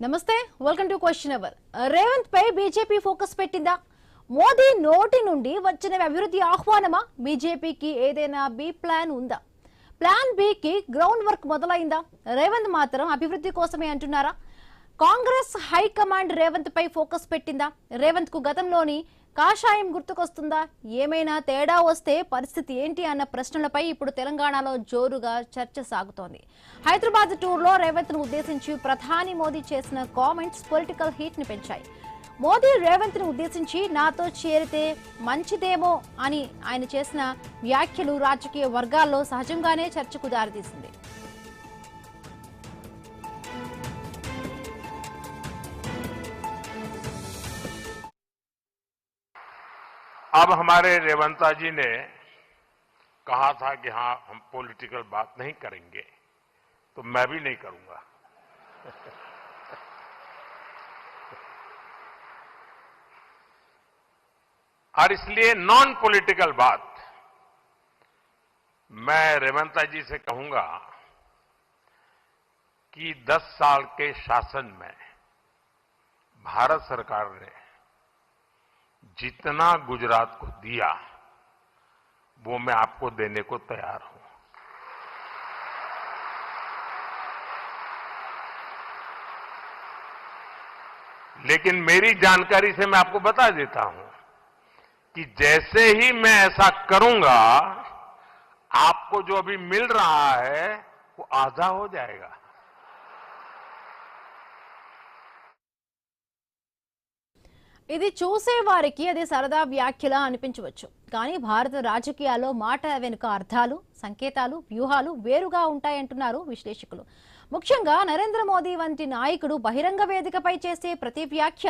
నమస్తే welcome to question hour. Revanth పై BJP focus పెట్టిందా? మోదీ నోటి నుండి వచ్చిన అభివృద్ధి ఆహ్వానమా? బీజేపీకి ఏదైనా బి ప్లాన్ ఉందా? ప్లాన్ బి కి గ్రౌండ్ వర్క్ మొదలైందా? రేవంత్ మాత్రం అభివృద్ధి కోసమే అంటున్నారా? కాంగ్రెస్ హైకమాండ్ రేవంత్ పై ఫోకస్ పెట్టిందా? రేవంత్ కు గతంలోని కాషాయం గుర్తుకొస్తుందా? ఏమైనా తేడా వస్తే పరిస్థితి ఏంటి అన్న ప్రశ్నలపై ఇప్పుడు తెలంగాణలో జోరుగా చర్చ సాగుతోంది. హైదరాబాద్ టూర్లో రేవంత్ ను ఉద్దేశించి ప్రధాని మోదీ చేసిన కామెంట్స్ పొలిటికల్ హీట్ ని పెంచాయి. మోదీ రేవంత్ ను ఉద్దేశించి నాతో చేరితే మంచిదేమో అని ఆయన చేసిన వ్యాఖ్యలు రాజకీయ వర్గాల్లో సహజంగానే చర్చకు దారితీసింది. अब हमारे रेवंता जी ने कहा था कि हाँ हम पॉलिटिकल बात नहीं करेंगे, तो मैं भी नहीं करूंगा। और इसलिए नॉन पॉलिटिकल बात मैं रेवंता जी से कहूंगा कि 10 साल के शासन में भारत सरकार ने जितना गुजरात को दिया वो मैं आपको देने को तैयार हूं। लेकिन मेरी जानकारी से मैं आपको बता देता हूं कि जैसे ही मैं ऐसा करूंगा आपको जो अभी मिल रहा है वो आधा हो जाएगा। ఇది చూసే వారికి అది సరదా వ్యాఖ్యలా అనిపించవచ్చు. కానీ భారత రాజకీయాల్లో మాట వెనుక అర్థాలు, సంకేతాలు, వ్యూహాలు వేరుగా ఉంటాయంటున్నారు విశ్లేషకులు. ముఖ్యంగా నరేంద్ర మోదీ వంటి నాయకుడు బహిరంగ వేదికపై చేసే ప్రతి వ్యాఖ్య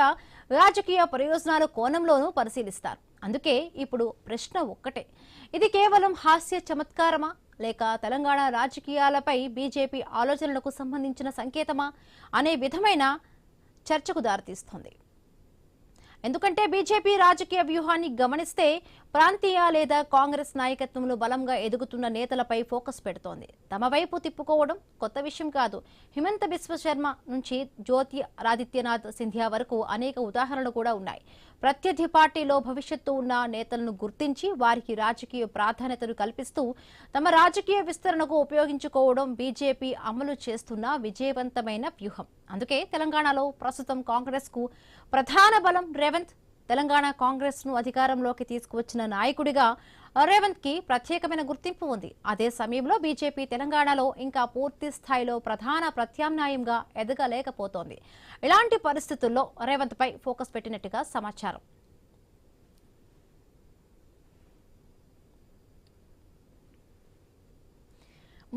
రాజకీయ ప్రయోజనాల కోణంలోనూ పరిశీలిస్తారు. అందుకే ఇప్పుడు ప్రశ్న ఒక్కటే, ఇది కేవలం హాస్య చమత్కారమా లేక తెలంగాణ రాజకీయాలపై బీజేపీ ఆలోచనలకు సంబంధించిన సంకేతమా అనే విధమైన చర్చకు దారితీస్తోంది. ఎందుకంటే బీజేపీ రాజకీయ వ్యూహాన్ని గమనిస్తే ప్రాంతీయ లేదా కాంగ్రెస్ నాయకత్వంలో బలంగా ఎదుగుతున్న నేతలపై ఫోకస్ పెడుతోంది. తమ వైపు తిప్పుకోవడం కొత్త విషయం కాదు. హిమంత బిశ్వ శర్మ నుంచి జ్యోతిరాదిత్యనాథ్ సింధియా వరకు అనేక ఉదాహరణలు కూడా ఉన్నాయి. ప్రత్యర్థి పార్టీలో భవిష్యత్తు ఉన్న నేతలను గుర్తించి వారికి రాజకీయ ప్రాధాన్యతను కల్పిస్తూ తమ రాజకీయ విస్తరణకు ఉపయోగించుకోవడం బీజేపీ అమలు చేస్తున్న విజయవంతమైన వ్యూహం. అందుకే తెలంగాణలో ప్రస్తుతం కాంగ్రెస్ కు ప్రధాన బలం రేవంత్. తెలంగాణ కాంగ్రెస్ ను అధికారంలోకి తీసుకువచ్చిన నాయకుడిగా రేవంత్ కి ప్రత్యేకమైన గుర్తింపు ఉంది. అదే సమయంలో బీజేపీ తెలంగాణలో ఇంకా పూర్తి స్థాయిలో ప్రధాన ప్రత్యామ్నాయంగా ఎదగలేకపోతోంది. ఇలాంటి పరిస్థితుల్లో రేవంత్ పై ఫోకస్ పెట్టినట్టుగా సమాచారం.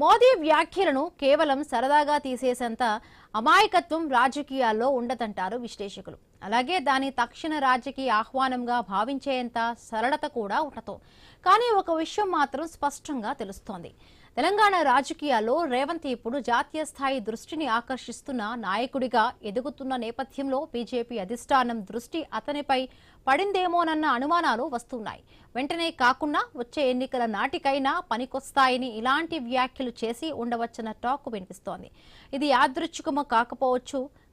మోదీ వ్యాఖ్యలను కేవలం సరదాగా తీసేసేంత అమాయకత్వం రాజకీయాల్లో ఉండదంటారు విశ్లేషకులు. అలాగే దాని తక్షణ రాజకీయ ఆహ్వానంగా భావించేంత సరళత కూడా ఉండదు. కానీ ఒక విషయం మాత్రం స్పష్టంగా తెలుస్తోంది, తెలంగాణ రాజకీయాల్లో రేవంత్ ఇప్పుడు జాతీయ స్థాయి దృష్టిని ఆకర్షిస్తున్న నాయకుడిగా ఎదుగుతున్న నేపథ్యంలో బీజేపీ అధిష్టానం దృష్టి అతనిపై పడిందేమోనన్న అనుమానాలు వస్తున్నాయి. వెంటనే కాకుండా వచ్చే ఎన్నికల నాటికైనా పనికొస్తాయని ఇలాంటి వ్యాఖ్యలు చేసి ఉండవచ్చన్న టాక్ వినిపిస్తోంది. ఇది యాదృచ్ఛికము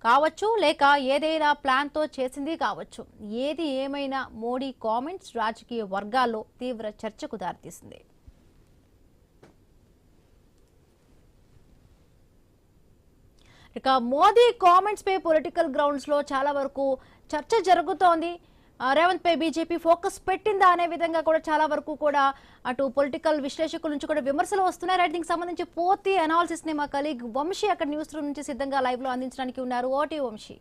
కావచ్చు లేక ఏదైనా ప్లాన్తో చేసింది కావచ్చు. ఏది ఏమైనా మోడీ కామెంట్స్ రాజకీయ వర్గాల్లో తీవ్ర చర్చకు దారితీసింది. ఇక మోదీ కామెంట్స్ పై పొలిటికల్ గ్రౌండ్స్ లో చాలా వరకు చర్చ జరుగుతోంది. రేవంత్ పై బీజేపీ ఫోకస్ పెట్టిందా అనే విధంగా కూడా చాలా వరకు కూడా అటు పొలిటికల్ విశ్లేషకుల నుంచి కూడా విమర్శలు వస్తున్నాయి. దీనికి సంబంధించి పూర్తి అనాలిసిస్ ని మా కలీగ్ వంశీ అక్కడ న్యూస్ రూమ్ నుంచి సిద్ధంగా లైవ్ లో అందించడానికి ఉన్నారు. ఓటీ వంశీ.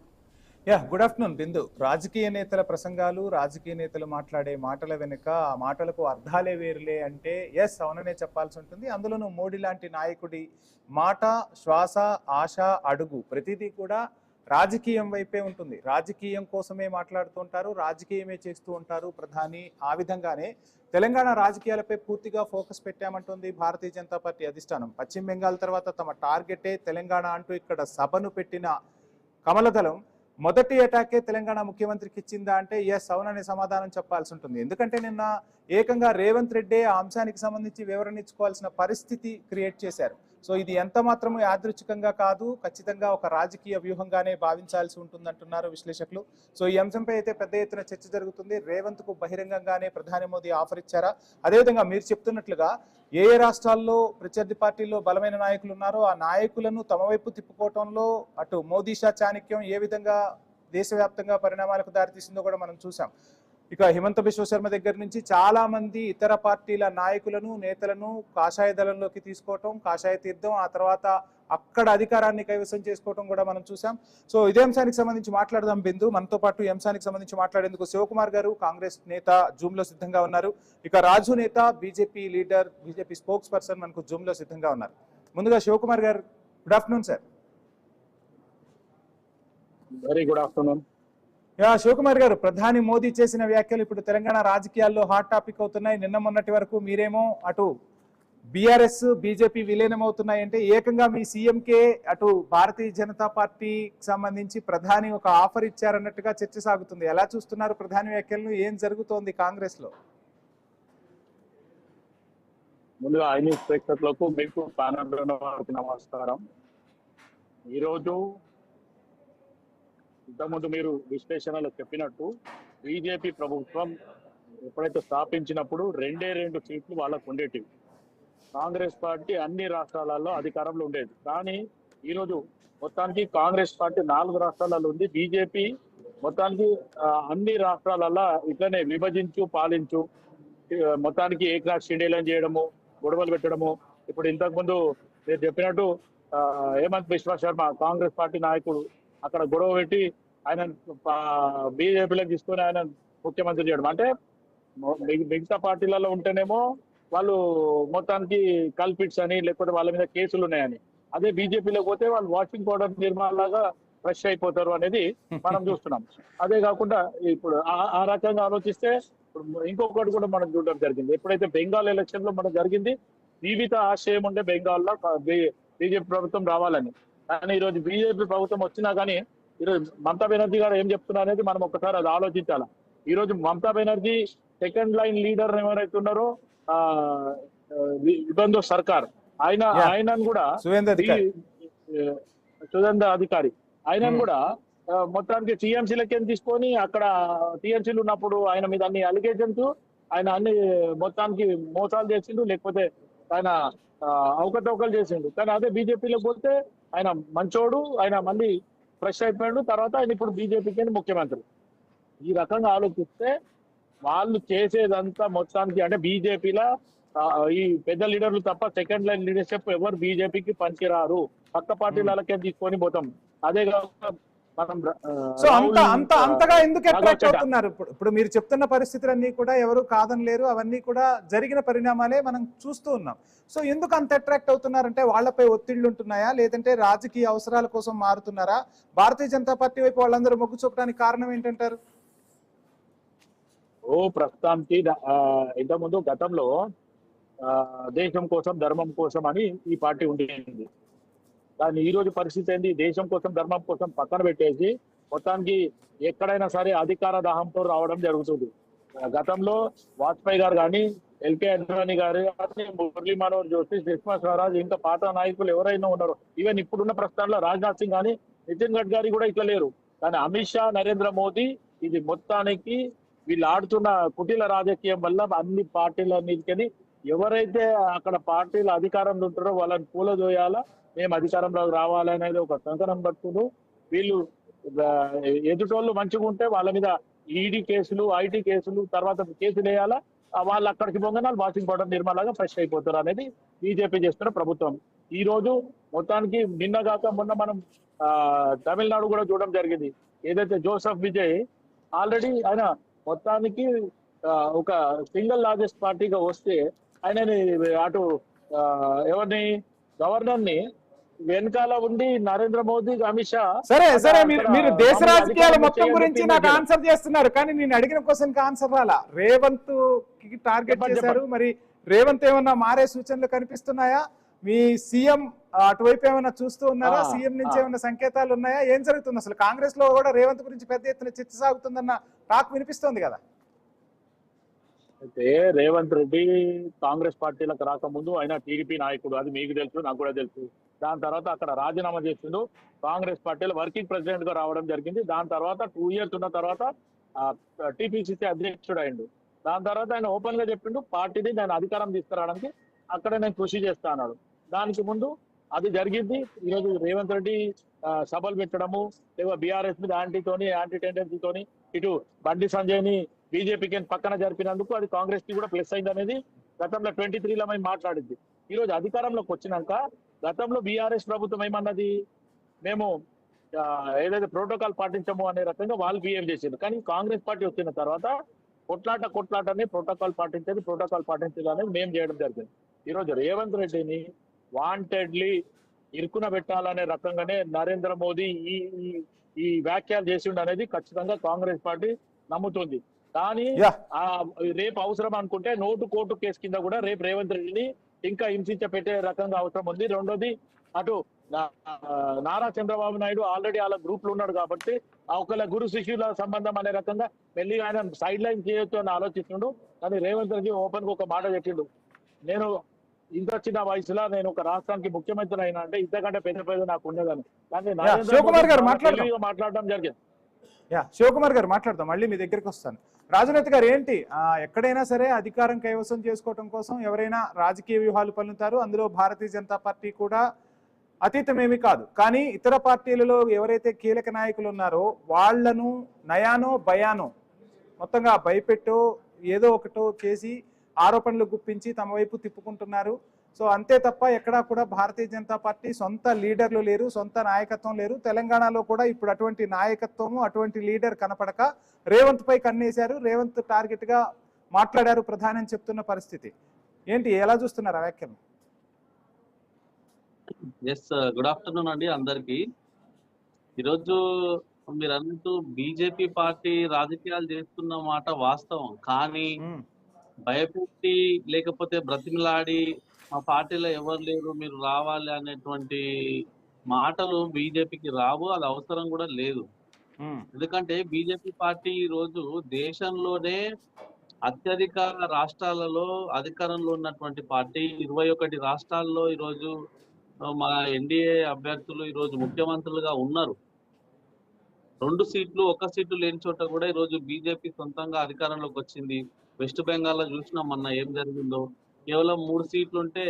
గుడ్ ఆఫ్టర్నూన్ బిందు. రాజకీయ నేతల ప్రసంగాలు, రాజకీయ నేతలు మాట్లాడే మాటల వెనుక ఆ మాటలకు అర్థాలే వేరులే అంటే ఎస్ అవుననే చెప్పాల్సి ఉంటుంది. అందులోనూ మోడీ లాంటి నాయకుడి మాట, శ్వాస, ఆశ, అడుగు ప్రతిదీ కూడా రాజకీయం వైపే ఉంటుంది. రాజకీయం కోసమే మాట్లాడుతుంటారు, రాజకీయమే చేస్తూ ఉంటారు ప్రధాని. ఆ విధంగానే తెలంగాణ రాజకీయాలపై పూర్తిగా ఫోకస్ పెట్టామంటుంది భారతీయ జనతా పార్టీ అధిష్టానం. పశ్చిమ బెంగాల్ తర్వాత తమ టార్గెటే తెలంగాణ అంటూ ఇక్కడ సభను పెట్టిన కమలదళం మొదటి అటాకే తెలంగాణ ముఖ్యమంత్రికి ఇచ్చిందా అంటే ఎస్ అవుననే సమాధానం చెప్పాల్సి ఉంటుంది. ఎందుకంటే నిన్న ఏకంగా రేవంత్ రెడ్డి ఆ అంశానికి సంబంధించి వివరణ ఇచ్చుకోవాల్సిన పరిస్థితి క్రియేట్ చేశారు. సో ఇది ఎంత మాత్రము యాదృచ్ఛికంగా కాదు, ఖచ్చితంగా ఒక రాజకీయ వ్యూహంగానే భావించాల్సి ఉంటుందంటున్నారు విశ్లేషకులు. సో ఈ అంశంపై అయితే పెద్ద ఎత్తున చర్చ జరుగుతుంది. రేవంత్ కు బహిరంగంగానే ప్రధాని మోదీ ఆఫర్ ఇచ్చారా, అదేవిధంగా మీరు చెప్తున్నట్లుగా ఏ రాష్ట్రాల్లో ప్రత్యర్థి పార్టీల్లో బలమైన నాయకులు ఉన్నారో ఆ నాయకులను తమ వైపు తిప్పుకోవటంలో అటు మోదీ షా చాణక్యం ఏ విధంగా దేశవ్యాప్తంగా పరిణామాలకు దారితీసిందో కూడా మనం చూసాం. ఇక హిమంత బిశ్వ శర్మ దగ్గర నుంచి చాలా మంది ఇతర పార్టీల నాయకులను నేతలను కాషాయ దళంలోకి తీసుకోవటం, కాషాయ తీర్థం, ఆ తర్వాత అక్కడ అధికారాన్ని కైవసం చేసుకోవటం కూడా మనం చూసాం. సో ఇదే అంశానికి సంబంధించి మాట్లాడదాం బిందు. మనతో పాటు ఈ అంశానికి సంబంధించి మాట్లాడేందుకు శివకుమార్ గారు కాంగ్రెస్ నేత జూమ్ లో సిద్ధంగా ఉన్నారు. ఇక రాజు నేత BJP leader BJP spokesperson మనకు జూమ్ లో సిద్ధంగా ఉన్నారు. ముందుగా శివకుమార్ గారు, good afternoon sir. Very good afternoon. Shivakumar గారు, ప్రధాని మోదీ చేసిన వ్యాఖ్యలు ఇప్పుడు తెలంగాణ రాజకీయాల్లో హాట్ టాపిక్ అవుతున్నాయి. నిన్న మొన్నటి వరకు మీరేమో అటు బీఆర్ఎస్ బీజేపీ విలీనం అవుతున్నాయంటే ఏకంగా మీ సీఎంకే అటు భారతీయ జనతా పార్టీకి సంబంధించి ప్రధాని ఒక ఆఫర్ ఇచ్చారన్నట్టుగా చర్చ సాగుతుంది. ఎలా చూస్తున్నారు ప్రధాని వ్యాఖ్యలను? ఏం జరుగుతోంది కాంగ్రెస్ లో? ముందుగా ఐన్యూస్ ప్రేక్షకులకు మీకు ప్యానల్ నమస్కారం. ఈరోజు ఇంతకుముందు మీరు విశ్లేషణలో చెప్పినట్టు బీజేపీ ప్రభుత్వం ఎప్పుడైతే స్థాపించినప్పుడు 2 సీట్లు వాళ్ళకు ఉండేటివి. కాంగ్రెస్ పార్టీ అన్ని రాష్ట్రాలలో అధికారంలో ఉండేది. కానీ ఈరోజు మొత్తానికి కాంగ్రెస్ పార్టీ 4 రాష్ట్రాలలో ఉంది. బీజేపీ మొత్తానికి అన్ని రాష్ట్రాలలో ఇట్లనే విభజించు పాలించు, మొత్తానికి ఏకనాథ్ షిండేలను చేయడము, గొడవలు పెట్టడము. ఇప్పుడు ఇంతకుముందు మీరు చెప్పినట్టు హేమంత్ బిశ్వ శర్మ కాంగ్రెస్ పార్టీ నాయకుడు అక్కడ గొడవ పెట్టి ఆయన బీజేపీలోకి తీసుకొని ఆయన ముఖ్యమంత్రి చేయడం. అంటే మిగతా పార్టీలలో ఉంటేనేమో వాళ్ళు మొత్తానికి కల్పిట్స్ అని, లేకపోతే వాళ్ళ మీద కేసులు ఉన్నాయని. అదే బీజేపీలోకి పోతే వాళ్ళు వాషింగ్ పౌడర్ నిర్మాణలాగా ఫ్రెష్ అయిపోతారు అనేది మనం చూస్తున్నాం. అదే కాకుండా ఇప్పుడు ఆ రకంగా ఆలోచిస్తే ఇంకొకటి కూడా మనం చూడడం జరిగింది. ఎప్పుడైతే బెంగాల్ ఎలక్షన్ లో మనకు జరిగింది, జీవిత ఆశయం ఉండే బెంగాల్లో బీజేపీ ప్రభుత్వం రావాలని. కానీ ఈరోజు బీజేపీ ప్రభుత్వం వచ్చినా కానీ ఈరోజు మమతా బెనర్జీ గారు ఏం చెప్తున్నారు అనేది మనం ఒకసారి అది ఆలోచించాలి. ఈరోజు Mamata Banerjee second line leader ఎవరైతే ఉన్నారో విబంధో సర్కార్ ఆయనను కూడా సువేంద్ర అధికారి ఆయనను కూడా మొత్తానికి టీఎంసీలకి తీసుకొని అక్కడ టీఎంసీలు ఉన్నప్పుడు ఆయన మీద అన్ని అలిగేషన్స్, ఆయన అన్ని మొత్తానికి మోసాలు చేసిండు, లేకపోతే ఆయన అవకతవకలు చేసిండు. కానీ అదే బీజేపీలోకి పోతే ఆయన మంచోడు, ఆయన మళ్ళీ ఫ్రెష్ అయిపోయాడు. తర్వాత ఆయన ఇప్పుడు బీజేపీకి ముఖ్యమంత్రి. ఈ రకంగా ఆలోచిస్తే వాళ్ళు చేసేదంతా మొత్తానికి అంటే బీజేపీలో ఈ పెద్ద లీడర్లు తప్ప సెకండ్ లైన్ లీడర్షిప్ ఎవరు బీజేపీకి పనికిరారు. పక్క పార్టీలకే తీసుకొని పోతాం. అదే కాకుండా మనం అంతగా ఎందుకు అట్రాక్ట్ అవుతున్నారు? ఇప్పుడు మీరు చెప్తున్న పరిస్థితులన్నీ కూడా ఎవరు కాదనలేరు, అవన్నీ కూడా జరిగిన పరిణామాలే మనం చూస్తూ ఉన్నాం. సో ఎందుకు అంత అట్రాక్ట్ అవుతున్నారంటే వాళ్ళపై ఒత్తిళ్లు ఉంటున్నాయా, లేదంటే రాజకీయ అవసరాల కోసం మారుతున్నారా? భారతీయ జనతా పార్టీ వైపు వాళ్ళందరూ మొగ్గు చూపడానికి కారణం ఏంటంటారు? ప్రస్తుతానికి ఇంతకుముందు గతంలో దేశం కోసం ధర్మం కోసం అని ఈ పార్టీ ఉండేది. కానీ ఈ రోజు పరిస్థితి ఏంటి? దేశం కోసం ధర్మం కోసం పక్కన పెట్టేసి మొత్తానికి ఎక్కడైనా సరే అధికార దాహంతో రావడం జరుగుతుంది. గతంలో వాజ్పేయి గారు కానీ, ఎల్కే అద్వానీ గారు కానీ, మురళీ మనోహర్ జోషి, సుష్మా స్వరాజ్, ఇంకా పాత నాయకులు ఎవరైనా ఉన్నారో, ఈవెన్ ఇప్పుడున్న ప్రస్తుతంలో రాజ్నాథ్ సింగ్ కానీ, నితిన్ గడ్కరీ కూడా ఇట్లా లేరు. కానీ అమిత్ షా, నరేంద్ర మోదీ ఇది మొత్తానికి వీళ్ళు ఆడుతున్న కుటీల రాజకీయం వల్ల అన్ని పార్టీలన్నిటికీ ఎవరైతే అక్కడ పార్టీల అధికారంలో ఉంటారో వాళ్ళని పూలదోయాలా, మేము అధికారంలోకి రావాలనేది ఒక కంకణం పట్టుకుని వీళ్ళు ఎదుటోళ్ళు మంచిగా ఉంటే వాళ్ళ మీద ఈడీ కేసులు, ఐటీ కేసులు, తర్వాత కేసులు వేయాలా, వాళ్ళు అక్కడికి పోగానే వాషింగ్ పౌడర్ నిర్మాణంగా ఫ్రెష్ అయిపోతారు అనేది బీజేపీ చేస్తున్న ప్రభుత్వం. ఈ రోజు మొత్తానికి నిన్నగాక మొన్న మనం తమిళనాడు కూడా చూడడం జరిగింది. ఏదైతే జోసెఫ్ విజయ్ ఆల్రెడీ ఆయన మొత్తానికి ఒక సింగిల్ లార్జెస్ట్ పార్టీగా వస్తే ఆయనని అటు ఎవరిని గవర్నర్ ని వెనకాల ఉండి నరేంద్ర మోదీ, అమిత్ షా. సరే మీరు దేశ రాజకీయాల మొత్తం గురించి నాకు ఆన్సర్ చేస్తున్నారు, కానీ నేను అడిగిన క్వశ్చన్ కి ఆన్సర్ రాలా. రేవంత్ కి టార్గెట్ చేశారు, మరి రేవంత్ ఏమన్నా మారే సూచనలు కనిపిస్తున్నాయా? మీ సీఎం అటువైపు ఏమైనా చూస్తూ ఉన్నారా? సీఎం నుంచి ఏమైనా సంకేతాలు ఉన్నాయా? ఏం జరుగుతుంది అసలు? కాంగ్రెస్ లో కూడా రేవంత్ గురించి పెద్ద ఎత్తున చర్చ సాగుతుందన్న టాక్ వినిపిస్తోంది కదా. అయితే రేవంత్ రెడ్డి కాంగ్రెస్ పార్టీలకు రాకముందు ఆయన టీడీపీ నాయకుడు, అది మీకు తెలుసు, నాకు కూడా తెలుసు. దాని తర్వాత అక్కడ రాజీనామా చేసిండు, కాంగ్రెస్ పార్టీలో వర్కింగ్ ప్రెసిడెంట్ గా రావడం జరిగింది. దాని తర్వాత 2 years ఉన్న తర్వాత టీపీసీసీ అధ్యక్షుడు అయిండు. దాని తర్వాత ఆయన ఓపెన్ గా చెప్పిండు, పార్టీని నేను అధికారం తీసుకురావడానికి అక్కడ నేను కృషి చేస్తా అన్నాడు. దానికి ముందు అది జరిగింది. ఈరోజు రేవంత్ రెడ్డి సభలు పెట్టడము, లేదా బీఆర్ఎస్ మీద యాంటీ టెండెన్సీతోని ఇటు బండి సంజయ్ ని బీజేపీకి పక్కన జరిపినందుకు అది కాంగ్రెస్ కి కూడా ప్లస్ అయింది అనేది గతంలో 23లో మేము మాట్లాడింది. ఈ రోజు అధికారంలోకి వచ్చినాక గతంలో బీఆర్ఎస్ ప్రభుత్వం ఏమన్నది, మేము ఏదైతే ప్రోటోకాల్ పాటించము అనే రకంగా వాళ్ళు బిహేవ్ చేశారు. కానీ కాంగ్రెస్ పార్టీ వచ్చిన తర్వాత కొట్లాటని ప్రోటోకాల్ పాటించేది అనేది మేము చేయడం జరిగింది. ఈ రోజు రేవంత్ రెడ్డిని వాంటెడ్లీ ఇరుకున పెట్టాలనే రకంగానే నరేంద్ర మోదీ ఈ వ్యాఖ్యలు చేసిండు అనేది ఖచ్చితంగా కాంగ్రెస్ పార్టీ నమ్ముతుంది. కానీ రేపు అవసరం అనుకుంటే నోటు కోర్టు కేసు కింద కూడా రేపు రేవంత్ రెడ్డిని ఇంకా హింసించ పెట్టే రకంగా అవసరం ఉంది. రెండోది, అటు నారా చంద్రబాబు నాయుడు ఆల్రెడీ వాళ్ళ గ్రూప్ లో ఉన్నాడు కాబట్టి ఒకళ్ళ గురు శిష్యుల సంబంధం అనే రకంగా వెళ్ళి ఆయన సైడ్ లైన్ చేయొచ్చు అని ఆలోచిస్తుండు. కానీ రేవంత్ రెడ్డి ఓపెన్ గా ఒక మాట చెప్పిండు, నేను ఇంత చిన్న వయసులో నేను ఒక రాష్ట్రానికి ముఖ్యమంత్రి అయినా అంటే ఇంతకంటే పెద్ద నాకు ఉండేదని. కానీ మాట్లాడడం జరిగింది. శివకుమార్ గారు మాట్లాడతాం, మళ్ళీ మీ దగ్గరికి వస్తాను. రాజనేత గారు, ఏంటి ఎక్కడైనా సరే అధికారం కైవసం చేసుకోవడం కోసం ఎవరైనా రాజకీయ వ్యూహాలు పన్నుతారు. అందులో భారతీయ జనతా పార్టీ కూడా అతీతమేమి కాదు. కానీ ఇతర పార్టీలలో ఎవరైతే కీలక నాయకులు ఉన్నారో వాళ్లను నయానో భయానో మొత్తంగా భయపెట్టో ఏదో ఒకటో చేసి ఆరోపణలు గుప్పించి తమ వైపు తిప్పుకుంటున్నారు. సో అంతే తప్ప ఎక్కడా కూడా భారతీయ జనతా పార్టీ సొంత లీడర్లు లేరు, సొంత నాయకత్వం లేరు. తెలంగాణలో కూడా ఇప్పుడు అటువంటి నాయకత్వము, అటువంటి లీడర్ కనపడక రేవంత్ పై కన్నేశారు. రేవంత్ టార్గెట్ గా మాట్లాడారు ప్రధాని అని చెప్తున్న పరిస్థితి ఏంటి, ఎలా చూస్తున్నారు ఆ వ్యాఖ్యలు? గుడ్ ఆఫ్టర్నూన్ అండి అందరికి. ఈరోజు మీరు అన్నట్టు బీజేపీ పార్టీ రాజకీయాలు చేస్తున్న మాట వాస్తవం. కానీ భయపెట్టి లేకపోతే బ్రతిమిలాడి మా పార్టీలో ఎవరు లేరు మీరు రావాలి అనేటువంటి మాటలు బీజేపీకి రావు, అది అవసరం కూడా లేదు. ఎందుకంటే బీజేపీ పార్టీ ఈ రోజు దేశంలోనే అత్యధిక రాష్ట్రాలలో అధికారంలో ఉన్నటువంటి పార్టీ. 21 రాష్ట్రాల్లో ఈరోజు మా ఎన్డీఏ అభ్యర్థులు ఈరోజు ముఖ్యమంత్రులుగా ఉన్నారు. 2 సీట్లు 1 సీటు లేని చోట కూడా ఈరోజు బీజేపీ సొంతంగా అధికారంలోకి వచ్చింది. వెస్ట్ బెంగాల్లో చూసినాం మొన్న ఏం జరిగిందో. కేవలం 3 సీట్లు ఉంటే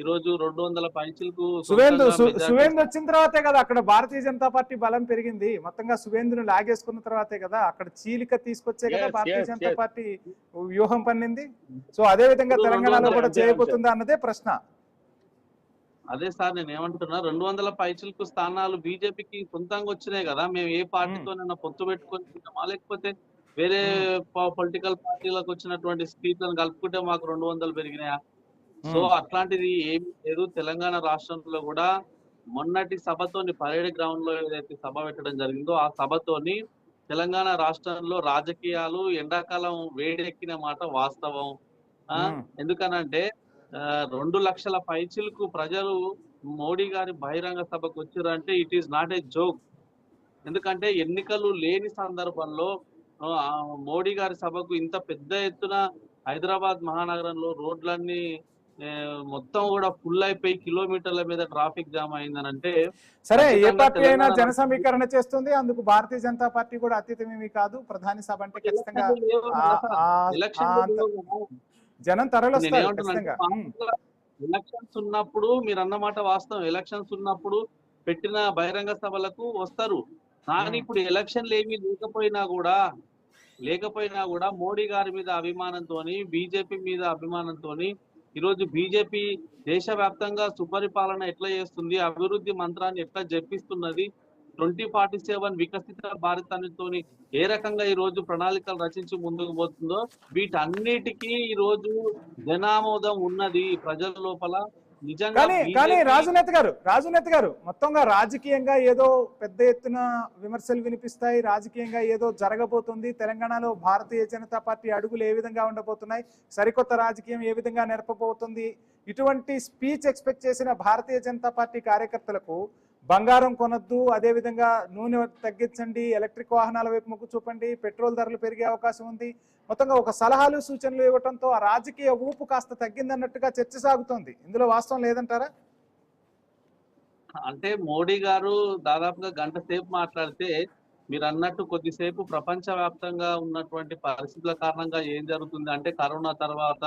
ఈరోజు 200 పైచిలకు సువేంద్ర వచ్చిన తర్వాతే కదా అక్కడ భారతీయ జనతా పార్టీ బలం పెరిగింది. మొత్తంగా సువేంద్రుని లాగేసుకున్న తర్వాతే కదా అక్కడ చీలిక తీసుకొచ్చే కదా భారతీయ జనతా పార్టీ వ్యూహం పన్నింది. సో అదే విధంగా తెలంగాణలో కూడా చేయబోతుందా అన్నదే ప్రశ్న. అదే సార్ నేను ఏమంటున్నా, 200 పైచిలకు స్థానాలు బీజేపీకి సొంతంగా వచ్చినాయి కదా. మేము ఏ పార్టీతోనైనా పొత్తు పెట్టుకుంటామా, లేకపోతే వేరే పొలిటికల్ పార్టీలకు వచ్చినటువంటి సీట్లను కలుపుకుంటే మాకు 200 పెరిగినాయా? సో అట్లాంటిది ఏమి లేదు. తెలంగాణ రాష్ట్రంలో కూడా మొన్నటి సభతోని పరేడ్ గ్రౌండ్ లో ఏదైతే సభ పెట్టడం జరిగిందో ఆ సభతోని తెలంగాణ రాష్ట్రంలో రాజకీయాలు ఎండాకాలం వేడెక్కిన మాట వాస్తవం. ఎందుకనంటే 2 లక్షల పైచిలకు ప్రజలు మోడీ గారి బహిరంగ సభకు వచ్చారంటే it is not a joke. ఎందుకంటే ఎన్నికలు లేని సందర్భంలో మోడీ గారి సభకు ఇంత పెద్ద ఎత్తున హైదరాబాద్ మహానగరంలో రోడ్లన్నీ మొత్తం కూడా ఫుల్ అయిపోయి కిలోమీటర్ల మీద ట్రాఫిక్ జామ్ అయిందనంటే, సరే ఏ పార్టీ అయినా జన సమీకరణ చేస్తుంది, అందుకు భారతీయ జనతా పార్టీ కూడా అతీతమేమీ కాదు. ప్రధాని సభ అంటే ఖచ్చితంగా జనం తరలిస్తారు. ఎలక్షన్స్ ఉన్నప్పుడు మీరు అన్నమాట వాస్తవం. ఎలక్షన్స్ ఉన్నప్పుడు పెట్టిన బహిరంగ సభలకు వస్తారు. కానీ ఇప్పుడు ఎలక్షన్లు ఏమీ లేకపోయినా కూడా మోడీ గారి మీద అభిమానంతోని, బీజేపీ మీద అభిమానంతోని ఈరోజు బీజేపీ దేశవ్యాప్తంగా సుపరిపాలన ఎట్లా చేస్తుంది, అభివృద్ధి మంత్రాన్ని ఎట్లా జపిస్తున్నది, 2047 వికసిత భారతానితోని ఏ రకంగా ఈ రోజు ప్రణాళికలు రచించి ముందుకు పోతుందో వీటన్నిటికీ ఈ రోజు జనామోదం ఉన్నది ప్రజల లోపల. కానీ రాజనేత గారు మొత్తంగా రాజకీయంగా ఏదో పెద్ద ఎత్తున విమర్శలు వినిపిస్తాయి, రాజకీయంగా ఏదో జరగబోతుంది, తెలంగాణలో భారతీయ జనతా పార్టీ అడుగులు ఏ విధంగా ఉండబోతున్నాయి, సరికొత్త రాజకీయం ఏ విధంగా నెరపబోతుంది, ఇటువంటి స్పీచ్ ఎక్స్పెక్ట్ చేసిన భారతీయ జనతా పార్టీ కార్యకర్తలకు బంగారం కొనొద్దు, అదేవిధంగా నూనె తగ్గించండి, ఎలక్ట్రిక్ వాహనాల వైపు మొగ్గు చూపండి, పెట్రోల్ ధరలు పెరిగే అవకాశం ఉంది, మొత్తంగా ఒక సలహాలు సూచనలు ఇవ్వడంతో ఆ రాజకీయ ఊపు కాస్త తగ్గిందన్నట్టుగా చర్చ సాగుతోంది. ఇందులో వాస్తవం లేదంటారా? అంటే మోడీ గారు దాదాపుగా గంట సేపు మాట్లాడితే మీరు అన్నట్టు కొద్దిసేపు ప్రపంచవ్యాప్తంగా ఉన్నటువంటి పరిస్థితుల కారణంగా ఏం జరుగుతుంది అంటే కరోనా తర్వాత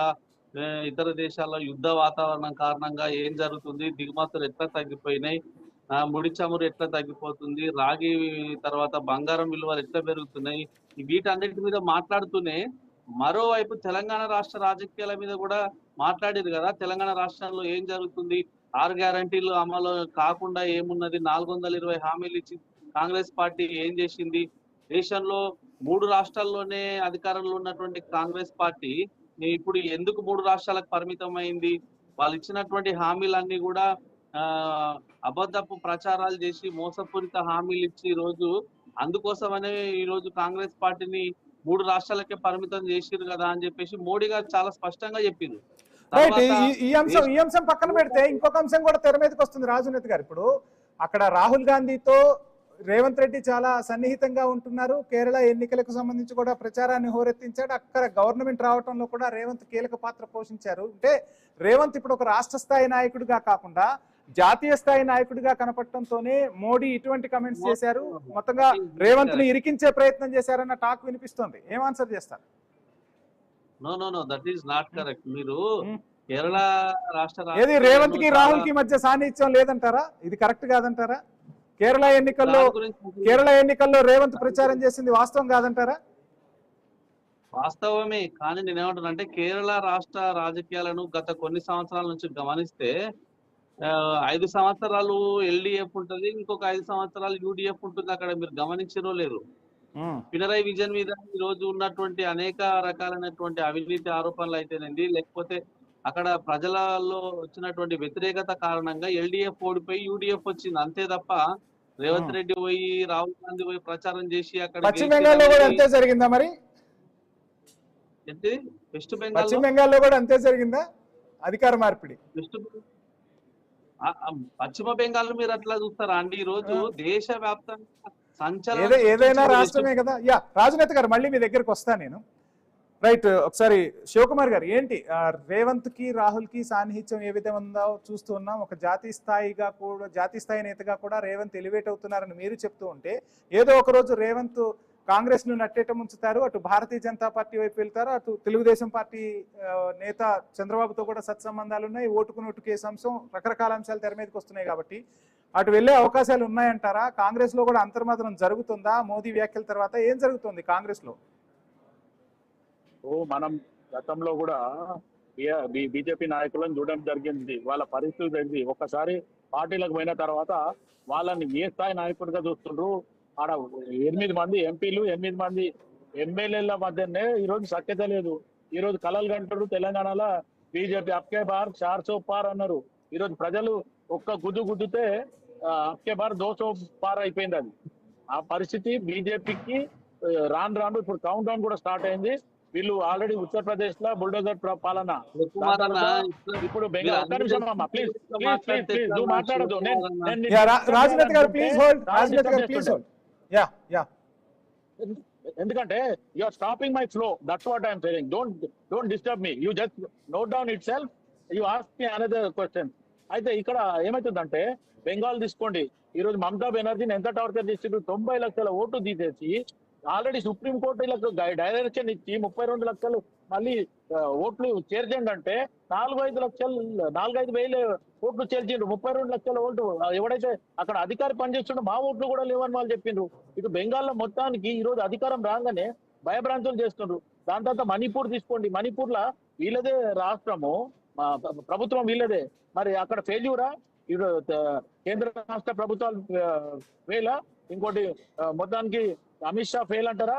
ఇతర దేశాల్లో యుద్ధ వాతావరణం కారణంగా ఏం జరుగుతుంది, దిగుమతులు ఎట్లా తగ్గిపోయినాయి, ముడి చమురు ఎట్లా తగ్గిపోతుంది, రాగి తర్వాత బంగారం విలువలు ఎట్లా పెరుగుతున్నాయి, వీటన్నిటి మీద మాట్లాడుతూనే మరోవైపు తెలంగాణ రాష్ట్ర రాజకీయాల మీద కూడా మాట్లాడారు కదా. తెలంగాణ రాష్ట్రంలో ఏం జరుగుతుంది, 6 గ్యారంటీలు అమలు కాకుండా ఏమున్నది, 420 హామీలు ఇచ్చి కాంగ్రెస్ పార్టీ ఏం చేసింది, దేశంలో 3 రాష్ట్రాల్లోనే అధికారంలో ఉన్నటువంటి కాంగ్రెస్ పార్టీ ఇప్పుడు ఎందుకు 3 రాష్ట్రాలకు పరిమితం అయింది, వాళ్ళు ఇచ్చినటువంటి హామీలన్నీ కూడా అబద్ధపు ప్రచారాలు చేసి మోసపూరిత హామీలు ఇచ్చి ఈ రోజు అందుకోసమనే ఈ రోజు కాంగ్రెస్ పార్టీని 3 రాష్ట్రాలకే పరిమితం చేసిరు కదా అని చెప్పేసి మోడీ గారు చాలా స్పష్టంగా చెప్పింది. ఈ అంశం పక్కన పెడితే ఇంకొక అంశం కూడా తెర మీదకి వస్తుంది రాజునేత గారు. ఇప్పుడు అక్కడ రాహుల్ గాంధీతో రేవంత్ రెడ్డి చాలా సన్నిహితంగా ఉంటున్నారు. కేరళ ఎన్నికలకు సంబంధించి కూడా ప్రచారాన్ని హోరెత్తించాడు. అక్కడ గవర్నమెంట్ రావడంలో కూడా రేవంత్ కీలక పాత్ర పోషించారు. అంటే రేవంత్ ఇప్పుడు ఒక రాష్ట్ర స్థాయి నాయకుడిగా కాకుండా జాతీయ స్థాయి నాయకుడిగా కనపడటంతోనే మోడీ ఇటువంటి కమెంట్స్ చేశారు. మొత్తంగా రేవంత్ ని ఇరికించే ప్రయత్నం చేశారన్న టాక్ వినిపిస్తోంది. ఏం ఆన్సర్ చేస్తారు? Know that is not correct. మీరు కేరళ రాష్ట్ర ఏది రేవంత్ కి రాహుల్ కి మధ్య సాన్నిహిత్యం లేదంటారా? ఇది కరెక్ట్ కాదంటారా? కేరళ ఎన్నికల్లో రేవంత్ ప్రచారం చేసింది వాస్తవం కాదంటారా? వాస్తవమే, కానీ నేనేమంటానంటే కేరళ రాష్ట్ర రాజకీయాలను గత కొన్ని సంవత్సరాల నుంచి గమనిస్తే 5 సంవత్సరాలు ఎల్డిఎఫ్ ఉంటుంది, ఇంకొక 5 సంవత్సరాలు యూడిఎఫ్ ఉంటుంది. అక్కడ మీరు గమనించరో లేరు, పినరయ్ విజయన్ మీద ఈ రోజు ఉన్నటువంటి అనేక రకాలైనటువంటి అవినీతి ఆరోపణలు అయితేనండి, లేకపోతే అక్కడ ప్రజలలో వచ్చినటువంటి వ్యతిరేకత కారణంగా ఎల్డిఎఫ్ ఓడిపోయి యూడిఎఫ్ వచ్చింది. అంతే తప్ప రేవంత్ రెడ్డి పోయి రాహుల్ గాంధీ పోయి ప్రచారం చేసి అక్కడ పశ్చిమ బెంగాల్లో కూడా అంతే జరిగిందా? మరి పశ్చిమ బెంగాల్లో కూడా అంతే జరిగిందా అధికార మార్పిడి? పశ్చిమ బెంగాల్ మీరు అట్లా చూస్తారా అండి? ఈ రోజు దేశ వ్యాప్తంగా సంచలనం ఏదైనా రాష్ట్రమే కదా. రాజనేత గారు మళ్ళీ మీ దగ్గరకు వస్తా నేను. రైట్, ఒకసారి శివకుమార్ గారు, ఏంటి రేవంత్ కి రాహుల్ కి సాన్నిహిత్యం ఏ విధంగా ఉందో చూస్తూ ఉన్నాం. ఒక జాతీయ స్థాయి నేతగా కూడా రేవంత్ ఎలివేట్ అవుతున్నారని మీరు చెప్తూ ఉంటే, ఏదో ఒక రోజు రేవంత్ కాంగ్రెస్ ను నట్టేట ముంచుతారు, అటు భారతీయ జనతా పార్టీ వైపు వెళ్తారు, అటు తెలుగుదేశం పార్టీ నేత చంద్రబాబుతో కూడా సత్సంబంధాలు ఉన్నాయి, ఓటుకు నోటు కేసు అంశం, రకరకాల అంశాలు తెర మీదకి వస్తున్నాయి కాబట్టి అటు వెళ్లే అవకాశాలు ఉన్నాయంటారా? కాంగ్రెస్ లో కూడా అంతర్మదనం జరుగుతుందా? మోదీ వ్యాఖ్యల తర్వాత ఏం జరుగుతుంది కాంగ్రెస్ లో? మనం గతంలో కూడా బీజేపీ నాయకులను చూడడం జరిగింది. వాళ్ళ పరిస్థితి జరిగింది. ఒక్కసారి పార్టీలకు పోయిన తర్వాత వాళ్ళని ఏ స్థాయి నాయకుడిగా చూస్తుండ్రు. ఆడ 8 మంది ఎంపీలు 8 మంది ఎమ్మెల్యేల మధ్యనే ఈరోజు సఖ్యత లేదు. ఈరోజు కలలు కంటారు తెలంగాణలో బీజేపీ అప్కే బార్ 400 పార్ అన్నారు. ఈరోజు ప్రజలు ఒక్క గుద్దుతే అప్కే బార్ 200 పార్ అయిపోయింది. అది ఆ పరిస్థితి బీజేపీకి రాను ఇప్పుడు కౌంట్ డౌన్ కూడా స్టార్ట్ అయింది. వీళ్ళు ఆల్రెడీ ఉత్తరప్రదేశ్ లో బుల్డోజర్ పాలన. ఇప్పుడు మాట్లాడదు. ఎందుకంటే you are stopping my flow. That's what I'm saying. Don't disturb me. You just note down itself. You ask me another question. అయితే ఇక్కడ ఏమైతుందంటే బెంగాల్ తీసుకోండి. ఈ రోజు మమతా బెనర్జీని ఎంత టార్చర్ చేసి 90 లక్షల ఓటు తీసేసి ఆల్రెడీ సుప్రీంకోర్టు వీళ్ళకు డైరెక్షన్ ఇచ్చి 32 లక్షలు మళ్ళీ ఓట్లు చేర్చండి అంటే 4-5 వేల ఓట్లు చేర్చిండ్రు. 32 లక్షల ఓట్లు ఎవడైతే అక్కడ అధికారి పనిచేస్తుండో మా ఓట్లు కూడా లేవని వాళ్ళు చెప్పిండ్రు. ఇటు బెంగాల్లో మొత్తానికి ఈ రోజు అధికారం రాగానే భయభ్రాంతులు చేస్తుండ్రు. దాని తర్వాత మణిపూర్ తీసుకోండి. మణిపూర్ లో వీళ్ళదే రాష్ట్రము, ప్రభుత్వం వీళ్ళదే. మరి అక్కడ ఫెయిల్యూరా? ఇటు కేంద్ర రాష్ట్ర ప్రభుత్వాలు ఫెయిల్. ఇంకోటి మొత్తానికి అమిత్ షా ఫెయిల్ అంటారా?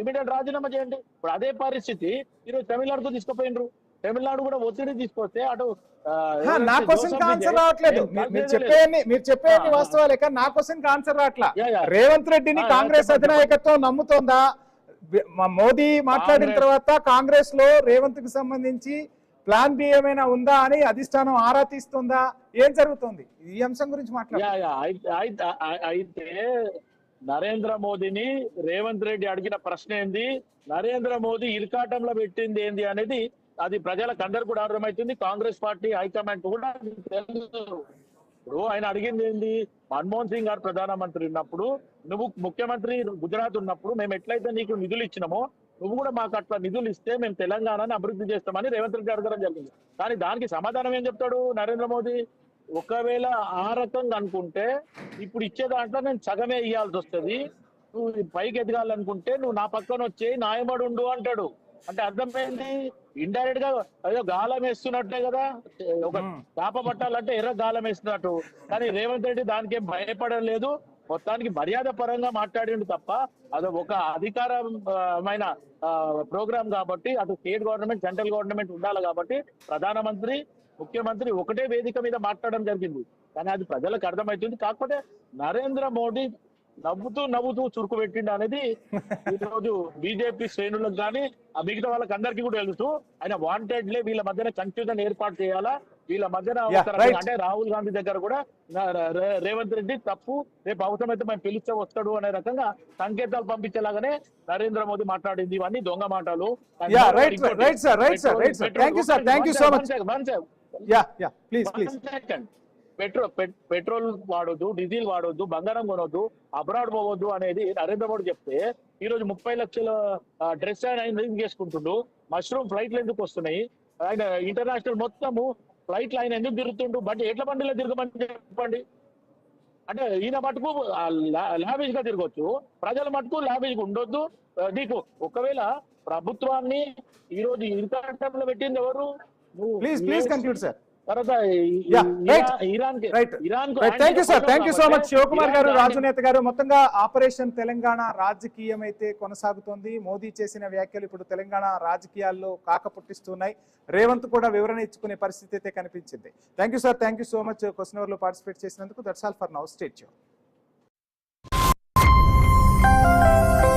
ఇమీడియట్ రాజీనామా చేయండి. ఇప్పుడు అదే పరిస్థితి ఈరోజు తమిళనాడుకు తీసుకుపోయినరు. తమిళనాడు కూడా ఒత్తిడి తీసుకొస్తే అటు నా క్వశ్చన్ ఆన్సర్ రావట్లేదు. మీరు చెప్పేది వాస్తవాలే కానీ నా క్వశ్చన్ ఆన్సర్ రావట్లా. రేవంత్ రెడ్డిని కాంగ్రెస్ అధినాయకత్వం నమ్ముతోందా? మోదీ మాట్లాడిన తర్వాత కాంగ్రెస్ లో రేవంత్ కి సంబంధించి ప్లాన్ బి ఏమైనా ఉందా అని అధిష్టానం ఆరా తీస్తుందా? ఏం జరుగుతుంది ఈ అంశం గురించి మాట్లాడారు. అయితే నరేంద్ర మోదీని రేవంత్ రెడ్డి అడిగిన ప్రశ్న ఏంది, నరేంద్ర మోదీ ఇరకాటంలో పెట్టింది ఏంది అనేది అది ప్రజలకు అందరు కూడా అర్థమవుతుంది. కాంగ్రెస్ పార్టీ హైకమాండ్ కూడా తెలుసు. ఇప్పుడు ఆయన అడిగింది ఏంది, మన్మోహన్ సింగ్ గారు ప్రధానమంత్రి ఉన్నప్పుడు, నువ్వు ముఖ్యమంత్రి గుజరాత్ ఉన్నప్పుడు మేము ఎట్లయితే నీకు నిధులు ఇచ్చినామో నువ్వు కూడా మాకు అట్లా నిధులు ఇస్తే మేము తెలంగాణని అభివృద్ధి చేస్తామని రేవంత్ రెడ్డి అడగడం జరిగింది. కానీ దానికి సమాధానం ఏం చెప్తాడు నరేంద్ర మోదీ? ఒకవేళ ఆ రకంగా అనుకుంటే ఇప్పుడు ఇచ్చే దాంట్లో నేను సగమే ఇవ్వాల్సి వస్తుంది, నువ్వు పైకి ఎదగాలనుకుంటే నువ్వు నా పక్కన వచ్చి నాయమడు అంటాడు. అంటే అర్థమైంది, ఇండైరెక్ట్ గా ఏదో గాలం వేస్తున్నట్టే కదా, ఒక చేప పట్టాలంటే ఎర్ర గాలం వేస్తున్నట్టు. కానీ రేవంత్ రెడ్డి దానికి ఏం భయపడలేదు, మొత్తానికి మర్యాద పరంగా మాట్లాడిండు తప్ప అది ఒక అధికారమైన ప్రోగ్రామ్ కాబట్టి అటు స్టేట్ గవర్నమెంట్ సెంట్రల్ గవర్నమెంట్ ఉండాలి కాబట్టి ప్రధానమంత్రి ముఖ్యమంత్రి ఒకటే వేదిక మీద మాట్లాడడం జరిగింది. కానీ అది ప్రజలకు అర్థమవుతుంది. కాకపోతే నరేంద్ర మోడీ నవ్వుతూ చురుకు పెట్టిండు అనేది ఈ రోజు బీజేపీ శ్రేణులకు కానీ ఆ మిగతా వాళ్ళకి అందరికీ కూడా తెలుసు. ఆయన వాంటెడ్లే వీళ్ళ మధ్యన కన్ఫ్యూజన్ ఏర్పాటు చేయాలా, వీళ్ళ మధ్యన అంటే రాహుల్ గాంధీ దగ్గర కూడా రేవంత్ రెడ్డి తప్పు, రేపు అవసరమైతే మేము పిలిస్తే వస్తాడు అనే రకంగా సంకేతాలు పంపించేలాగానే నరేంద్ర మోదీ మాట్లాడింది. ఇవన్నీ దొంగ మాటలు. పెట్రోల్ వాడొద్దు, డీజిల్ వాడొద్దు, బంగారం కొనొద్దు, అబ్రాడ్ పోవద్దు అనేది నరేంద్ర మోడీ చెప్తే ఈ రోజు 30 లక్షల డ్రెస్ ఆయన ఎందుకు చేసుకుంటుండు, మష్రూమ్ ఫ్లైట్లు ఎందుకు వస్తున్నాయి, ఆయన ఇంటర్నేషనల్ మొత్తము ఫ్లైట్లు ఆయన ఎందుకు తిరుగుతుండు, బట్ ఎట్ల బండిలో తిరగమని చెప్పండి. అంటే ఈయన మటుకు లావిష్ గా తిరగొచ్చు, ప్రజల మటుకు లావిష్ గా ఉండొద్దు. నీకు ఒకవేళ ప్రభుత్వాన్ని ఈ రోజు ఇరుకాటంలో పెట్టింది ఎవరు? Please conclude sir. శివకుమార్ గారు, రాజునేత గారు, మొత్తంగా ఆపరేషన్ తెలంగాణ రాజకీయం అయితే కొనసాగుతోంది. మోదీ చేసిన వ్యాఖ్యలు ఇప్పుడు తెలంగాణ రాజకీయాల్లో కాక పుట్టిస్తున్నాయి. రేవంత్ కూడా వివరణ ఇచ్చుకునే పరిస్థితి అయితే కనిపించింది. Thank you sir, thank you so much question hour లో పార్టిసిపేట్ చేసినందుకు. That's all for now. Stay tuned.